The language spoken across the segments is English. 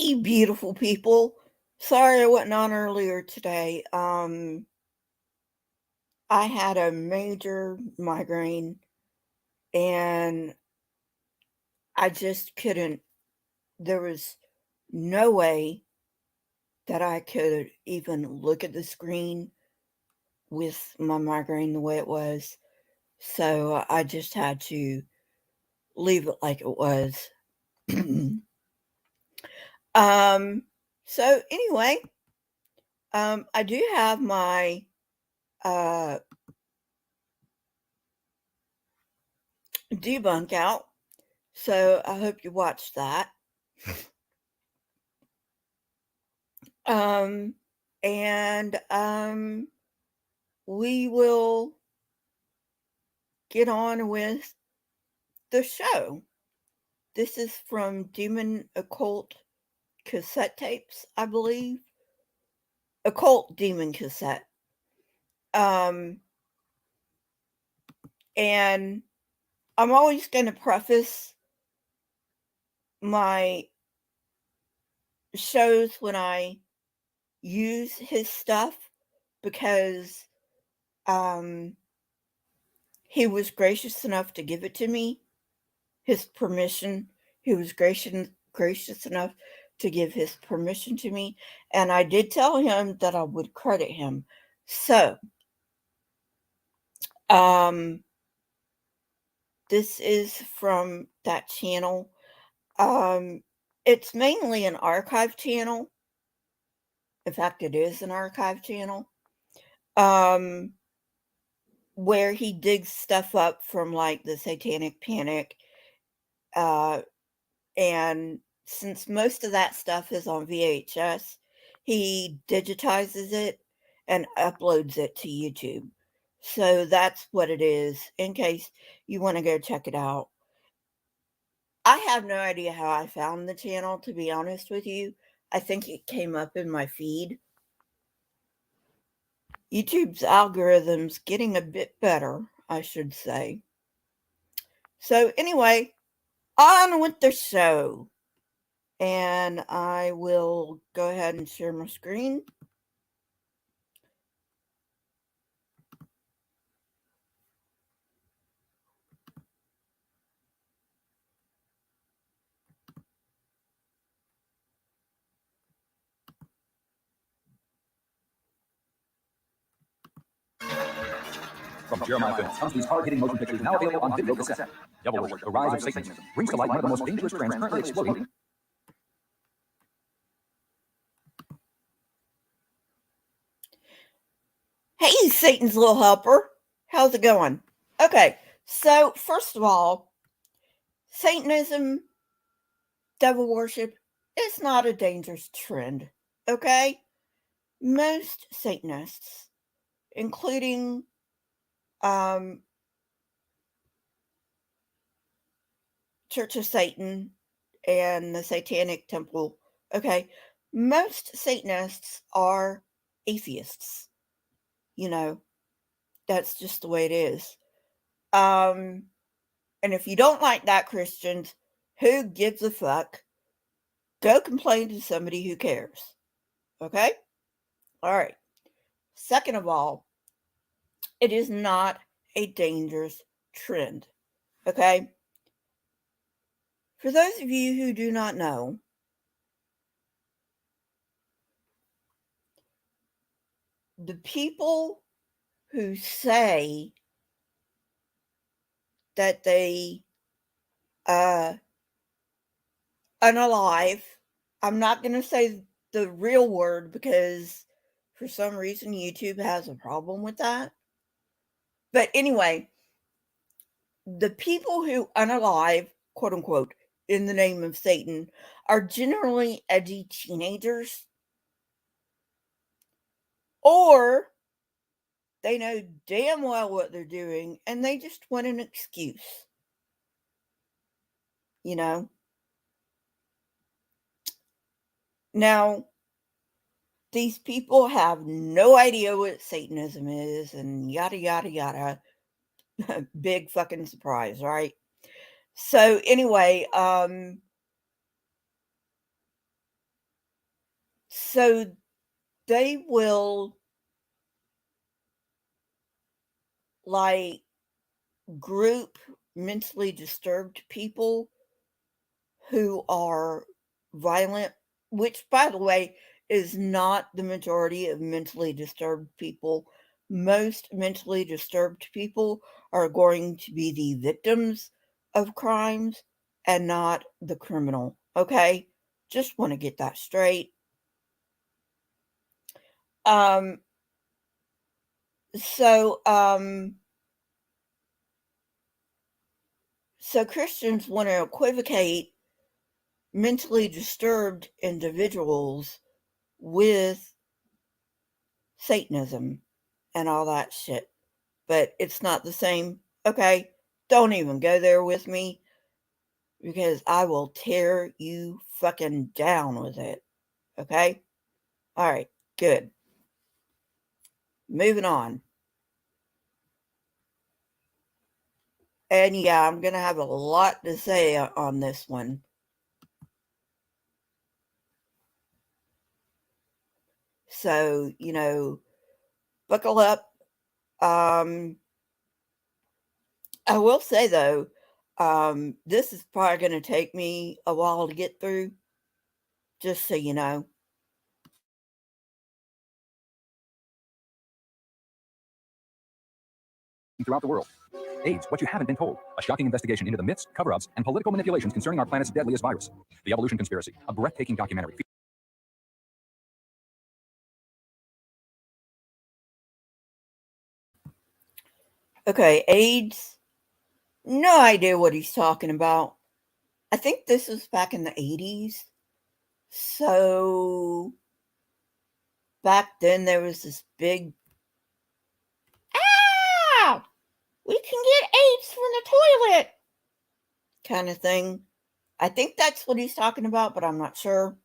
Hey, beautiful people. Sorry I wasn't on earlier today. I had a major migraine and I just couldn't, there was no way that I could even look at the screen with my migraine the way it was. So I just had to leave it like it was. um, so anyway, I do have my uh debunk out. So I hope you watched that. Um, and we will get on with the show. This is from Demon Occult cassette tapes, I believe. Occult Demon cassette. Um, and I'm always going to preface my shows when I use his stuff because um, he was gracious enough to give it to me, his permission. He was gracious enough to give his permission to me, and I did tell him that I would credit him. So, um, this is from that channel. Um, it's mainly an archive channel. In fact, it is an archive channel. Um, where he digs stuff up from like the Satanic Panic, uh, and since most of that stuff is on VHS, he digitizes it and uploads it to YouTube. So that's what it is, in case you want to go check it out. I have no idea how I found the channel, to be honest with you. I think it came up in my feed. YouTube's algorithm's getting a bit better, I should say. So anyway, on with the show. And I will go ahead and share my screen. From Jeremiah Films comes these hard-hitting motion pictures now available on video cassette. Devil Worship, The Rise of Satanism, brings to light one of the most dangerous trends currently exploding. Hey, Satan's little helper. How's it going? Okay, so first of all, Satanism, devil worship, is not a dangerous trend, okay? Most Satanists, including Church of Satan and the Satanic Temple, okay, most Satanists are atheists. You know, that's just the way it is. And if you don't like that, Christians, who gives a fuck? Go complain to somebody who cares. Okay? All right. Second of all, it is not a dangerous trend. Okay? For those of you who do not know, the people who say that they unalive, I'm not going to say the real word because for some reason YouTube has a problem with that. But anyway, the people who unalive, quote unquote, in the name of Satan are generally edgy teenagers, or they know damn well what they're doing and they just want an excuse. You know? Now, these people have no idea what Satanism is and yada, yada, yada. Big fucking surprise, right? So anyway, So they will like group mentally disturbed people who are violent, which, by the way, is not the majority of mentally disturbed people. Most mentally disturbed people are going to be the victims of crimes and not the criminal. Okay? Just want to get that straight. Um, so, um, so Christians want to equivocate mentally disturbed individuals with Satanism and all that shit. But it's not the same. Okay? Don't even go there with me because I will tear you fucking down with it. Okay? All right. Good. Moving on. And yeah, I'm going to have a lot to say on this one. So, buckle up. I will say though, this is probably going to take me a while to get through, just so you know. Throughout the world. AIDS, what you haven't been told. A shocking investigation into the myths, cover-ups, and political manipulations concerning our planet's deadliest virus. The Evolution Conspiracy, a breathtaking documentary. Okay, AIDS. No idea what he's talking about. I think this was back in the 80s. So back then there was this big, ah, we can get AIDS from the toilet kind of thing. I think that's what he's talking about, but I'm not sure.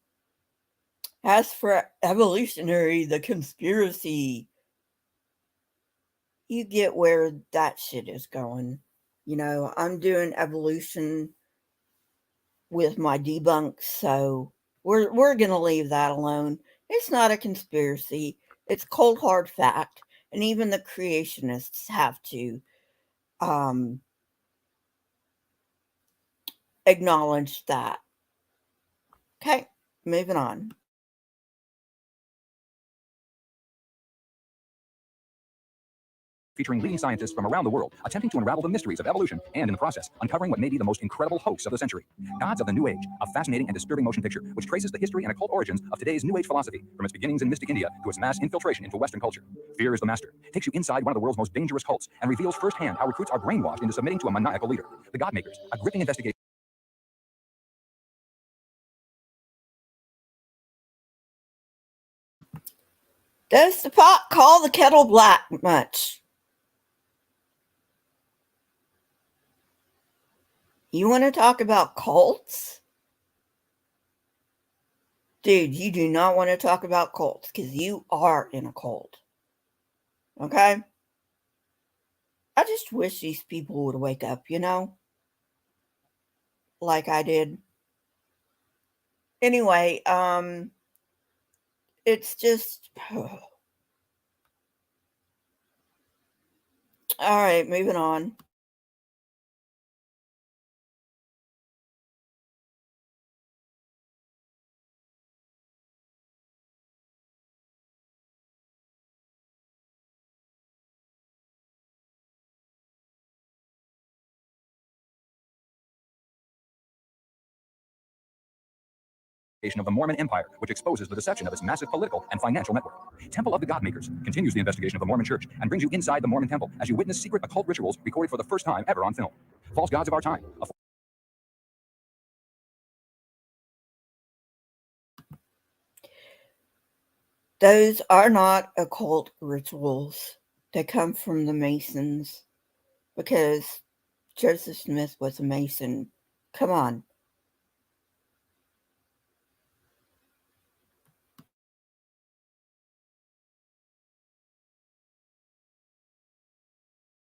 As for evolutionary, the conspiracy, you get where that shit is going. I'm doing evolution with my debunks, so we're gonna leave that alone. It's not a conspiracy. It's cold hard fact, and even the creationists have to acknowledge that. Okay, moving on. Featuring leading scientists from around the world attempting to unravel the mysteries of evolution and, in the process, uncovering what may be the most incredible hoax of the century. Gods of the New Age, a fascinating and disturbing motion picture which traces the history and occult origins of today's New Age philosophy, from its beginnings in mystic India to its mass infiltration into Western culture. Fear is the Master takes you inside one of the world's most dangerous cults and reveals firsthand how recruits are brainwashed into submitting to a maniacal leader. The Godmakers, a gripping investigation. Does the pot call the kettle black much? You want to talk about cults? Dude, you do not want to talk about cults because you are in a cult. Okay? I just wish these people would wake up, like I did. Anyway, it's just all right, moving on. Of the Mormon Empire, which exposes the deception of its massive political and financial network. Temple of the Godmakers continues the investigation of the Mormon Church and brings you inside the Mormon Temple as you witness secret occult rituals recorded for the first time ever on film. False gods of our time. Those are not occult rituals. They come from the Masons because Joseph Smith was a Mason. Come on.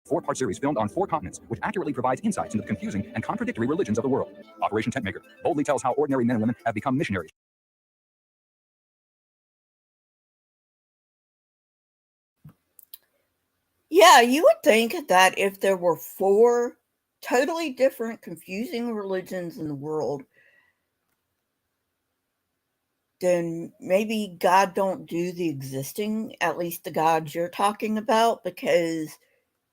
Four-part series filmed on 4 continents, which accurately provides insights into the confusing and contradictory religions of the world. Operation Tentmaker boldly tells how ordinary men and women have become missionaries. Yeah, you would think that if there were 4 totally different, confusing religions in the world, then maybe God don't do the existing, at least the God you're talking about, because,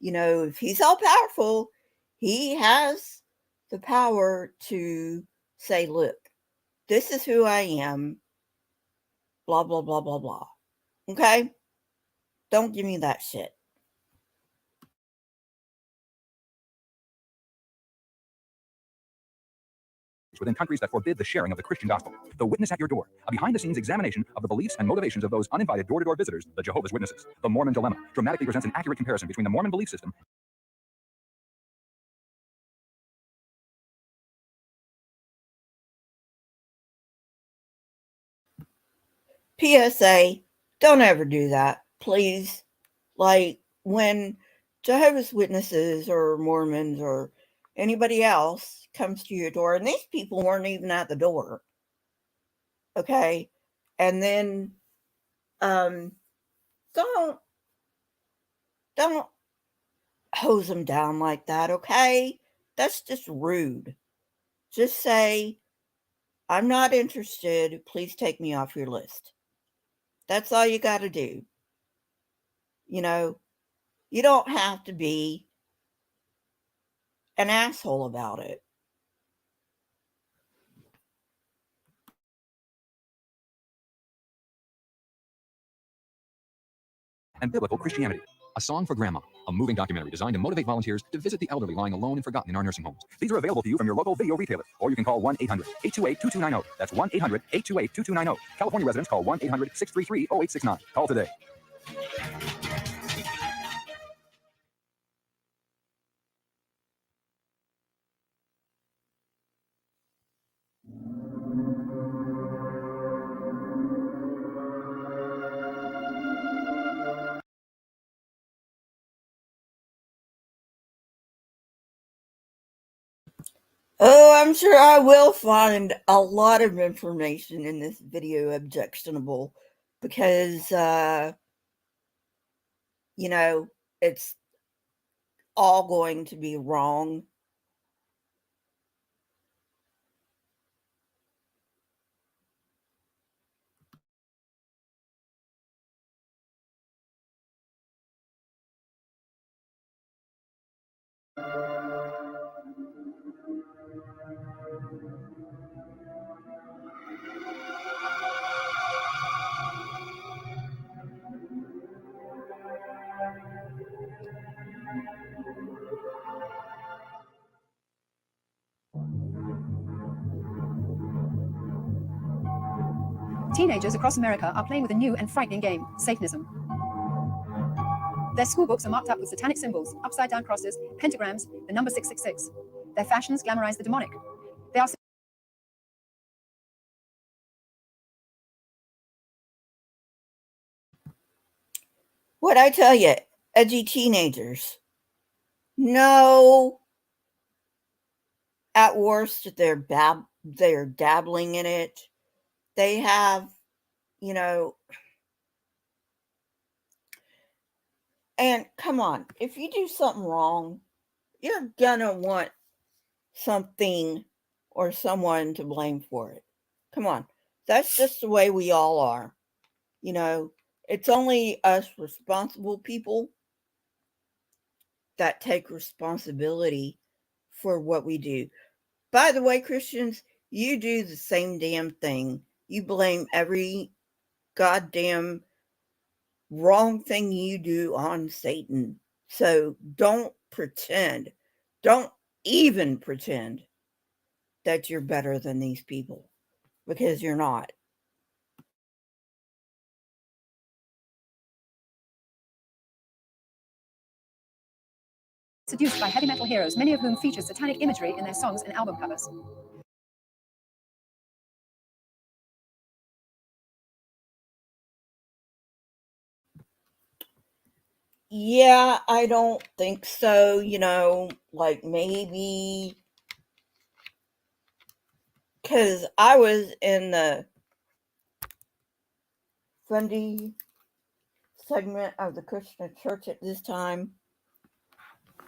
if he's all powerful, he has the power to say, look, this is who I am, blah, blah, blah, blah, blah. Okay? Don't give me that shit. Within countries that forbid the sharing of the Christian gospel. The Witness at Your Door, a behind-the-scenes examination of the beliefs and motivations of those uninvited door-to-door visitors, the Jehovah's Witnesses. The Mormon Dilemma dramatically presents an accurate comparison between the Mormon belief system PSA, don't ever do that, please. Like, when Jehovah's Witnesses or Mormons or anybody else comes to your door, and these people weren't even at the door, okay? And then don't hose them down like that, okay? That's just rude. Just say, I'm not interested. Please take me off your list. That's all you got to do. You don't have to be an asshole about it. and biblical Christianity. A Song for Grandma, a moving documentary designed to motivate volunteers to visit the elderly lying alone and forgotten in our nursing homes. These are available to you from your local video retailer, or you can call 1-800-828-2290. That's 1-800-828-2290. California residents call 1-800-633-0869. Call today. Oh, I'm sure I will find a lot of information in this video objectionable because, it's all going to be wrong. Teenagers across America are playing with a new and frightening game, Satanism. Their school books are marked up with satanic symbols, upside-down crosses, pentagrams, the number 666. Their fashions glamorize the demonic. They are What I tell you, edgy teenagers. No, at worst, they're dabbling in it. They have, and come on, if you do something wrong, you're gonna want something or someone to blame for it. Come on. That's just the way we all are. It's only us responsible people that take responsibility for what we do. By the way, Christians, you do the same damn thing. You blame every goddamn wrong thing you do on Satan. So don't pretend. Don't even pretend that you're better than these people because you're not. seduced by heavy metal heroes, many of whom feature satanic imagery in their songs and album covers. Yeah, I don't think so. Like maybe because I was in the Sunday segment of the Christian church at this time.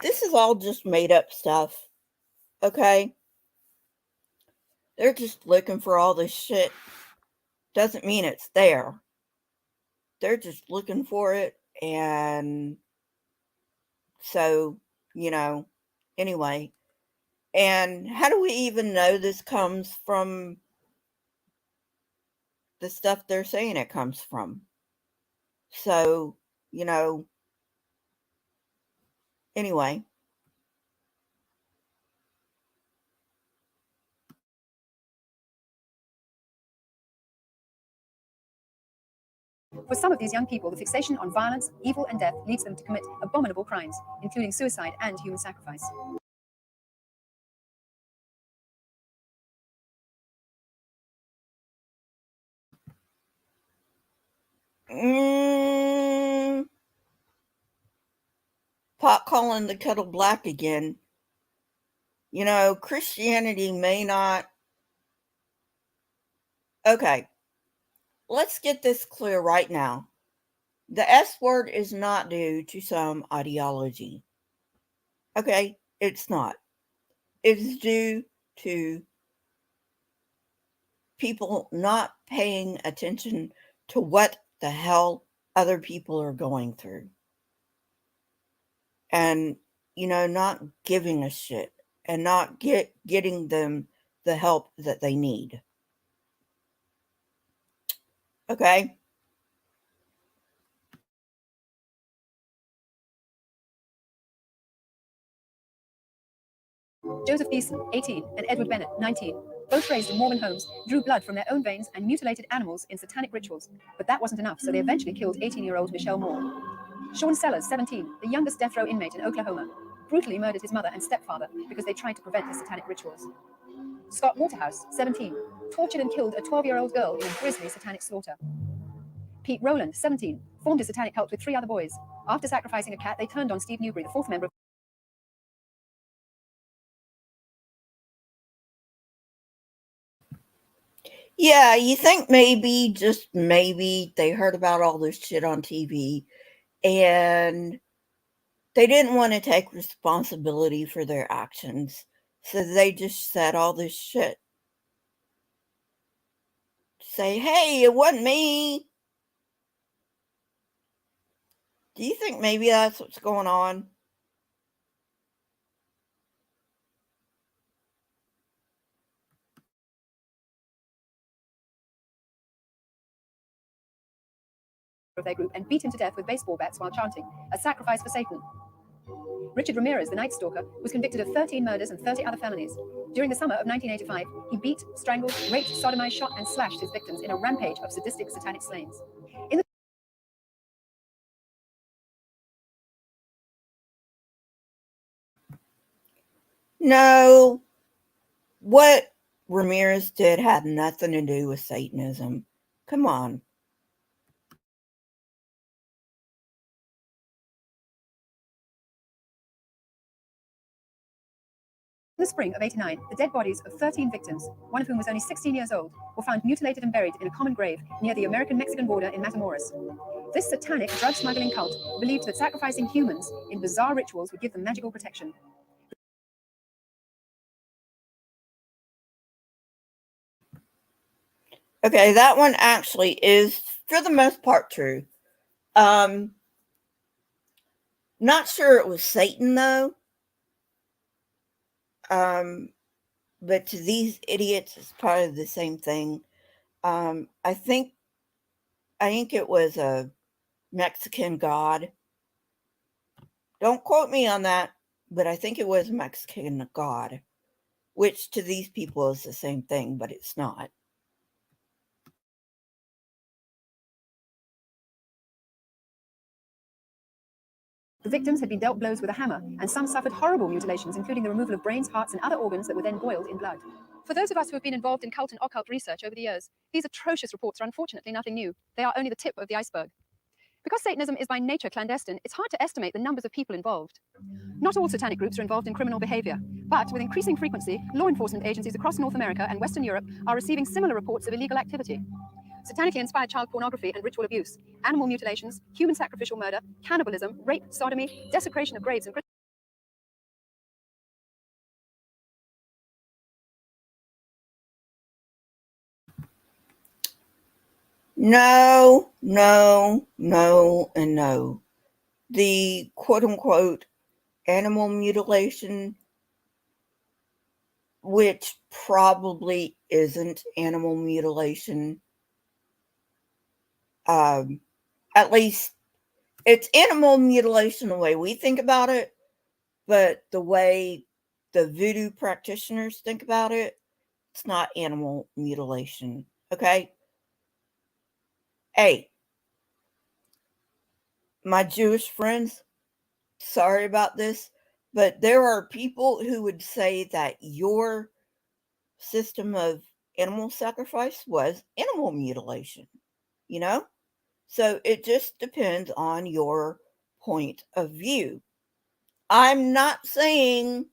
This is all just made up stuff, okay? They're just looking for all this shit. Doesn't mean it's there. They're just looking for it, and so, anyway. And how do we even know this comes from the stuff they're saying it comes from? So, anyway. For some of these young people, the fixation on violence, evil, and death leads them to commit abominable crimes, including suicide and human sacrifice. Pot calling the kettle black again. Christianity may not. Okay, let's get this clear right now. The S word is not due to some ideology. Okay, it's not. It's due to people not paying attention to what the hell other people are going through. And, not giving a shit and not getting them the help that they need. Okay? Joseph Beeson, 18, and Edward Bennett, 19, both raised in Mormon homes, drew blood from their own veins and mutilated animals in satanic rituals. But that wasn't enough, so they eventually killed 18-year-old Michelle Moore. Sean Sellers, 17, the youngest death row inmate in Oklahoma, brutally murdered his mother and stepfather because they tried to prevent his satanic rituals. Scott Waterhouse, 17, tortured and killed a 12-year-old girl in a grisly satanic slaughter. Pete Rowland, 17, formed a satanic cult with 3 other boys. After sacrificing a cat, they turned on Steve Newberry, the 4th member of Yeah, you think maybe, just maybe, they heard about all this shit on TV and they didn't want to take responsibility for their actions. So they just said all this shit. Say, hey, it wasn't me. Do you think maybe that's what's going on? of their group and beat him to death with baseball bats while chanting, "A sacrifice for Satan." Richard Ramirez, the Night Stalker, was convicted of 13 murders and 30 other felonies. During the summer of 1985, he beat, strangled, raped, sodomized, shot, and slashed his victims in a rampage of sadistic satanic slayings. No, what Ramirez did had nothing to do with Satanism. Come on. In the spring of '89, the dead bodies of 13 victims, one of whom was only 16 years old, were found mutilated and buried in a common grave near the American-Mexican border in Matamoros. This satanic drug smuggling cult believed that sacrificing humans in bizarre rituals would give them magical protection. Okay, that one actually is, for the most part, true. Not sure it was Satan, though. But to these idiots, it's probably the same thing. I think it was a Mexican god. Don't quote me on that, but I think it was a Mexican god, which to these people is the same thing, but it's not. The victims had been dealt blows with a hammer, and some suffered horrible mutilations, including the removal of brains, hearts, and other organs that were then boiled in blood. For those of us who have been involved in cult and occult research over the years, these atrocious reports are unfortunately nothing new. They are only the tip of the iceberg. Because Satanism is by nature clandestine, it's hard to estimate the numbers of people involved. Not all satanic groups are involved in criminal behavior, but with increasing frequency, law enforcement agencies across North America and Western Europe are receiving similar reports of illegal activity. satanically inspired child pornography and ritual abuse, animal mutilations, human sacrificial murder, cannibalism, rape, sodomy, desecration of graves and No, no, no, and no. The quote-unquote animal mutilation, which probably isn't animal mutilation, at least it's animal mutilation the way we think about it, but the way the voodoo practitioners think about it, it's not animal mutilation. Okay? Hey, my Jewish friends, sorry about this, but there are people who would say that your system of animal sacrifice was animal mutilation, you know? So it just depends on your point of view. I'm not saying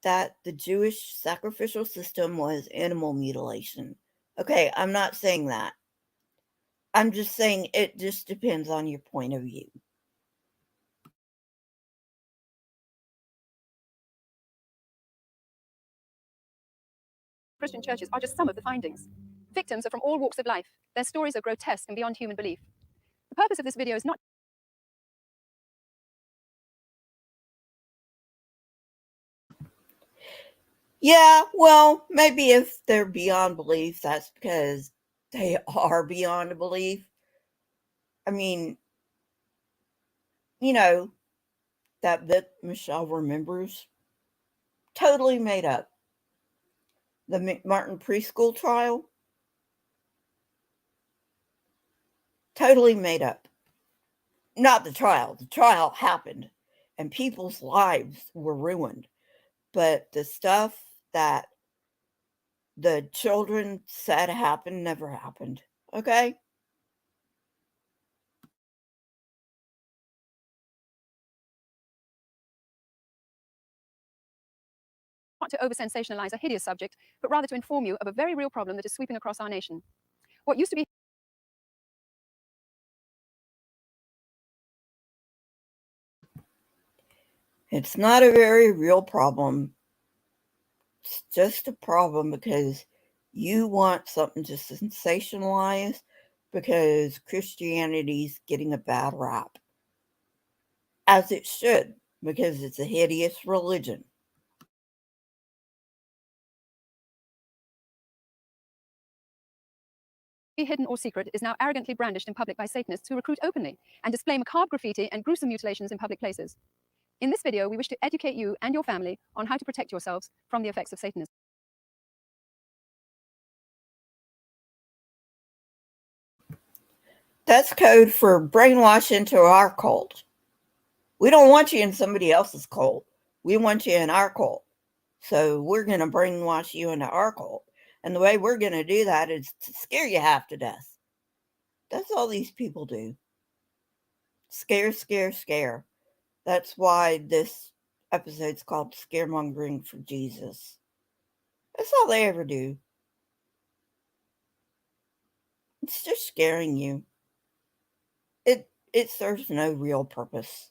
that the Jewish sacrificial system was animal mutilation. Okay, I'm not saying that. I'm just saying it just depends on your point of view. Christian churches are just some of the findings. Victims are from all walks of life. Their stories are grotesque and beyond human belief. The purpose of this video is not Yeah, well, maybe if they're beyond belief, that's because they are beyond belief. I mean, you know, that book Michelle remembers, totally made up. The McMartin preschool trial, totally made up. Not the trial happened and people's lives were ruined. But the stuff that the children said happened never happened. Okay? to over-sensationalize a hideous subject, but rather to inform you of a very real problem that is sweeping across our nation. What used to be It's not a very real problem. It's just a problem because you want something to sensationalize because Christianity's getting a bad rap. As it should, because it's a hideous religion. hidden or secret is now arrogantly brandished in public by Satanists who recruit openly and display macabre graffiti and gruesome mutilations in public places. In this video, we wish to educate you and your family on how to protect yourselves from the effects of Satanism. That's code for brainwash into our cult. We don't want you in somebody else's cult. We want you in our cult. So we're going to brainwash you into our cult. And the way we're going to do that is to scare you half to death. That's all these people do. Scare, scare, scare. That's why this episode's called Scaremongering for Jesus. That's all they ever do. It's just scaring you. It serves no real purpose.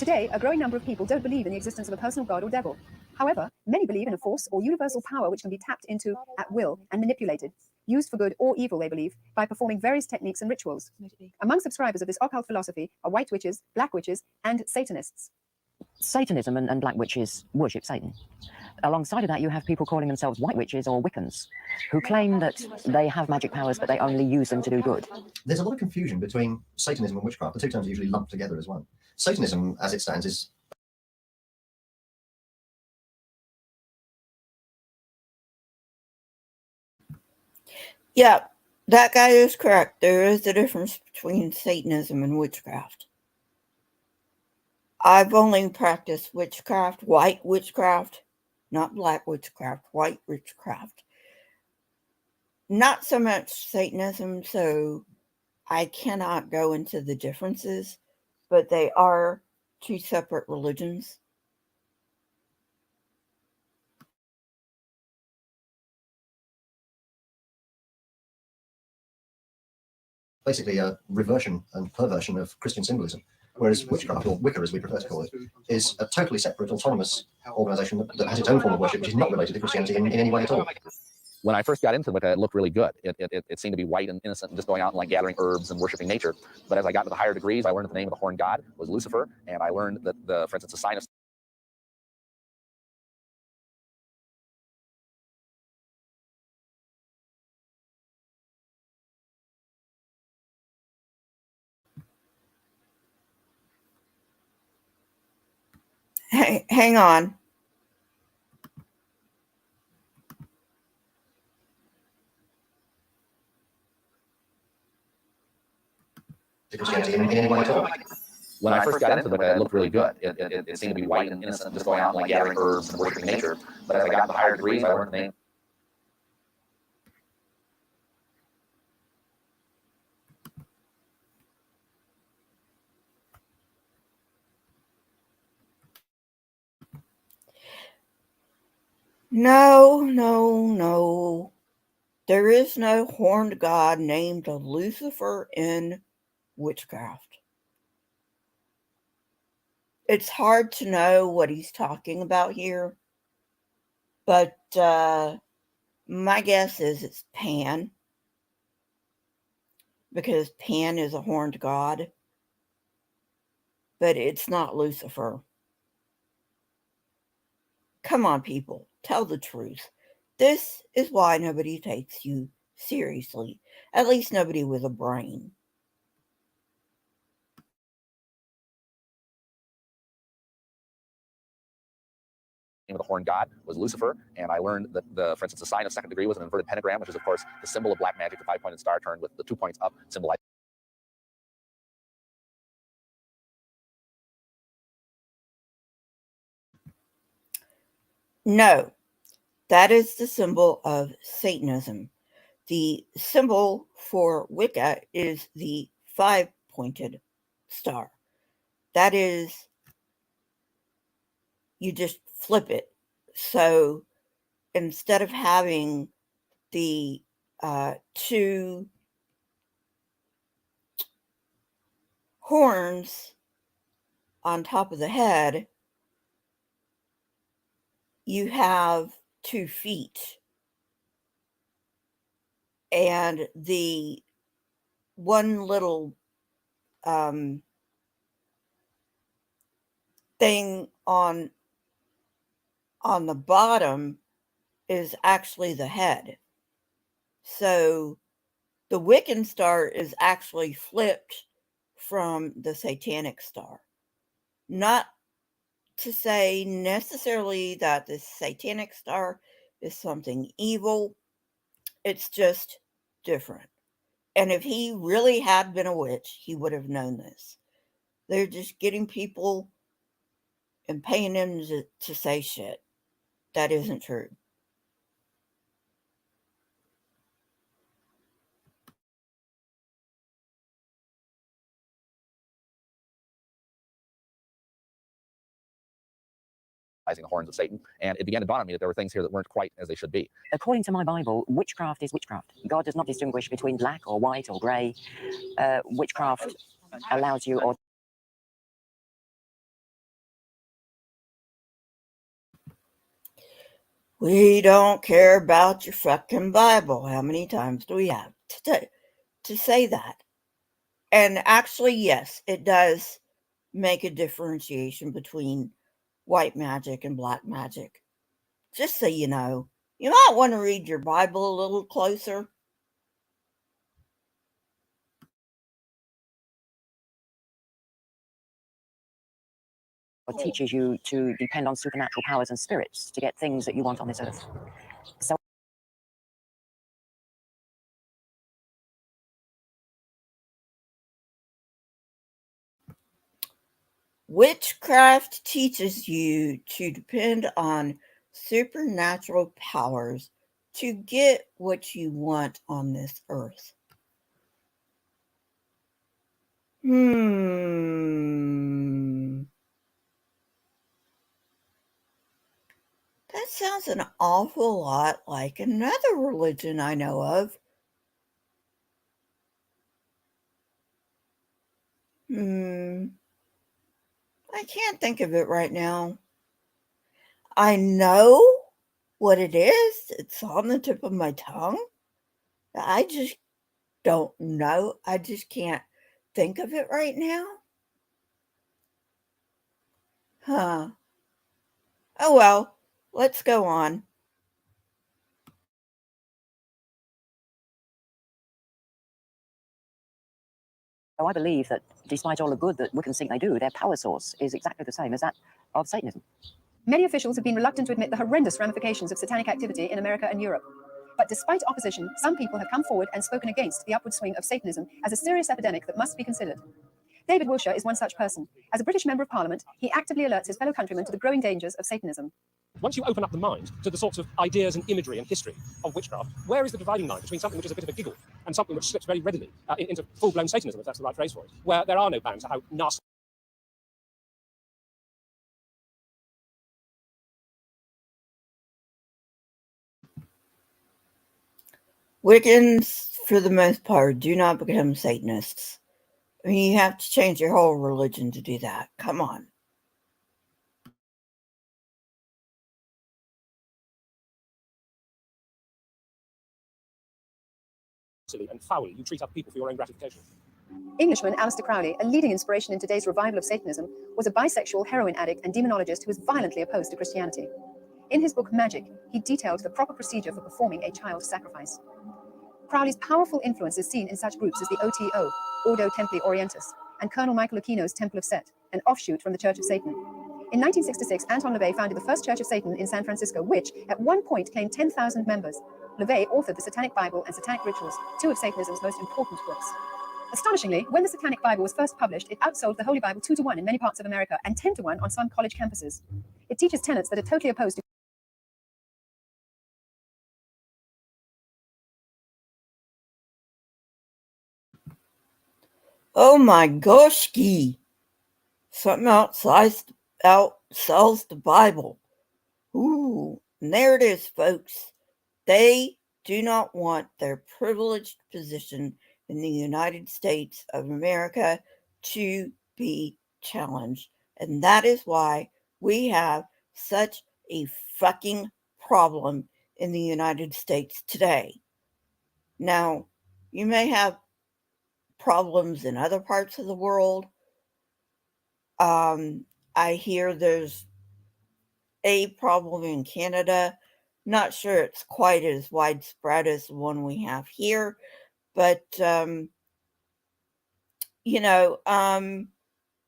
Today, a growing number of people don't believe in the existence of a personal God or devil. However, many believe in a force or universal power which can be tapped into at will and manipulated, used for good or evil, they believe, by performing various techniques and rituals. Among subscribers of this occult philosophy are white witches, black witches, and Satanists. Satanism and black witches worship Satan. Alongside of that, you have people calling themselves white witches or Wiccans, who claim that they have magic powers, but they only use them to do good. There's a lot of confusion between Satanism and witchcraft. The two terms are usually lumped together as one. Satanism, as it stands, is Yeah, that guy is correct. There is a difference between Satanism and witchcraft. I've only practiced witchcraft, white witchcraft, not black witchcraft, white witchcraft. Not so much Satanism, so I cannot go into the differences, but they are two separate religions. Basically a reversion and perversion of Christian symbolism. Whereas witchcraft, or Wicca as we prefer to call it, is a totally separate, autonomous organisation that has its own form of worship, which is not related to Christianity in any way at all. When I first got into Wicca, it looked really good. It seemed to be white and innocent and just going out and like gathering herbs and worshiping nature. But as I got to the higher degrees, I learned that the name of the horned god was Lucifer, and I learned that, for instance, a sign of Hang on. Christianity in any way at all. When I first got into Wicca, it looked really good. It seemed to be white and innocent, just going out and like gathering herbs and worshiping nature. But as I got to the higher degrees, I learned the name. No. There is no horned god named Lucifer in witchcraft. It's hard to know what he's talking about here, but my guess is it's Pan, because Pan is a horned god, but it's not Lucifer. Come on, people, tell the truth. This is why nobody takes you seriously, at least nobody with a brain. Of the horned god was Lucifer, and I learned that, for instance, the sign of second degree was an inverted pentagram, which is, of course, the symbol of black magic, the 5-pointed star turned with the 2 points up, symbolizing. No, that is the symbol of Satanism. The symbol for Wicca is the 5-pointed star. That is, you just flip it. So instead of having the two horns on top of the head, you have 2 feet. And the one little thing on the bottom is actually the head. So the Wiccan star is actually flipped from the satanic star. Not to say necessarily that the satanic star is something evil. It's just different. And if he really had been a witch, he would have known this. They're just getting people and paying them to say shit. That isn't true. The horns of Satan, and it began to dawn on me that there were things here that weren't quite as they should be. According to my Bible, witchcraft is witchcraft. God does not distinguish between black or white or grey. Witchcraft allows you or We don't care about your fucking Bible. How many times do we have to say that? And actually, yes, it does make a differentiation between white magic and black magic. Just so you know, you might want to read your Bible a little closer. teaches you to depend on supernatural powers and spirits to get things that you want on this earth. So Witchcraft teaches you to depend on supernatural powers to get what you want on this earth. That sounds an awful lot like another religion I know of. I can't think of it right now. I know what it is. It's on the tip of my tongue. I just don't know. I just can't think of it right now. Huh. Oh well, let's go on. So I believe that despite all the good that Wiccans think they do, their power source is exactly the same as that of Satanism. Many officials have been reluctant to admit the horrendous ramifications of satanic activity in America and Europe. But despite opposition, some people have come forward and spoken against the upward swing of Satanism as a serious epidemic that must be considered. David Wilshire is one such person. As a British Member of Parliament, he actively alerts his fellow countrymen to the growing dangers of Satanism. Once you open up the mind to the sorts of ideas and imagery and history of witchcraft, where is the dividing line between something which is a bit of a giggle and something which slips very readily into full-blown Satanism, if that's the right phrase for it, where there are no bounds to how nasty. Wiccans, for the most part, do not become Satanists. I mean, you have to change your whole religion to do that. Come on. And foully you treat other people for your own gratification. Englishman Aleister Crowley, a leading inspiration in today's revival of Satanism, was a bisexual heroin addict and demonologist who was violently opposed to Christianity. In his book Magic, he detailed the proper procedure for performing a child sacrifice. Crowley's powerful influence is seen in such groups as the OTO, Ordo Templi Orientis, and Colonel Michael Aquino's Temple of Set, an offshoot from the Church of Satan. In 1966, Anton LaVey founded the first Church of Satan in San Francisco, which, at one point, claimed 10,000 members. LaVey authored the Satanic Bible and Satanic Rituals, two of Satanism's most important books. Astonishingly, when the Satanic Bible was first published, it outsold the Holy Bible 2-1 in many parts of America and 10-1 on some college campuses. It teaches tenets that are totally opposed to Oh my goshki. Something outsells the Bible. Ooh, and there it is, folks. They do not want their privileged position in the United States of America to be challenged. And that is why we have such a fucking problem in the United States today. Now, you may have problems in other parts of the world. I hear there's a problem in Canada. Not sure it's quite as widespread as the one we have here, but and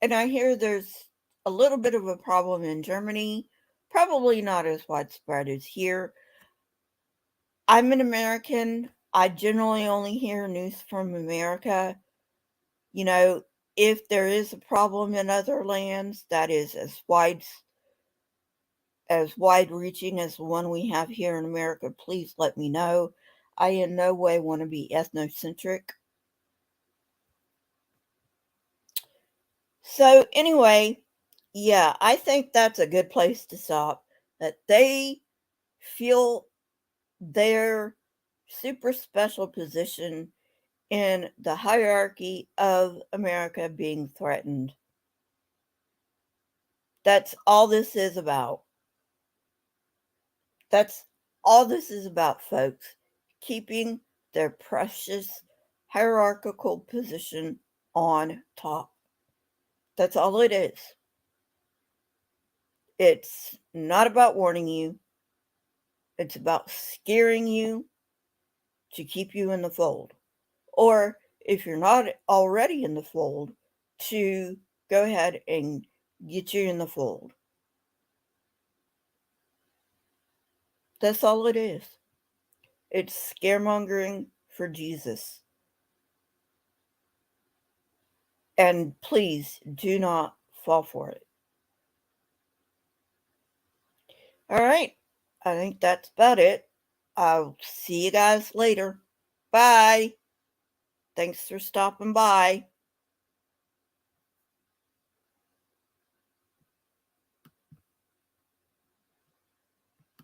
I hear there's a little bit of a problem in Germany, probably not as widespread as here. I'm an American. I generally only hear news from America. You know, if there is a problem in other lands that is as wide-reaching as the one we have here in America, please let me know. I in no way want to be ethnocentric. So anyway, yeah, I think that's a good place to stop. That they feel their super special position in the hierarchy of America being threatened. That's all this is about. That's all this is about, folks. Keeping their precious hierarchical position on top. That's all it is. It's not about warning you. It's about scaring you to keep you in the fold. Or if you're not already in the fold, to go ahead and get you in the fold. That's all it is. It's scaremongering for Jesus. And please do not fall for it. All right. I think that's about it. I'll see you guys later. Bye. Thanks for stopping by.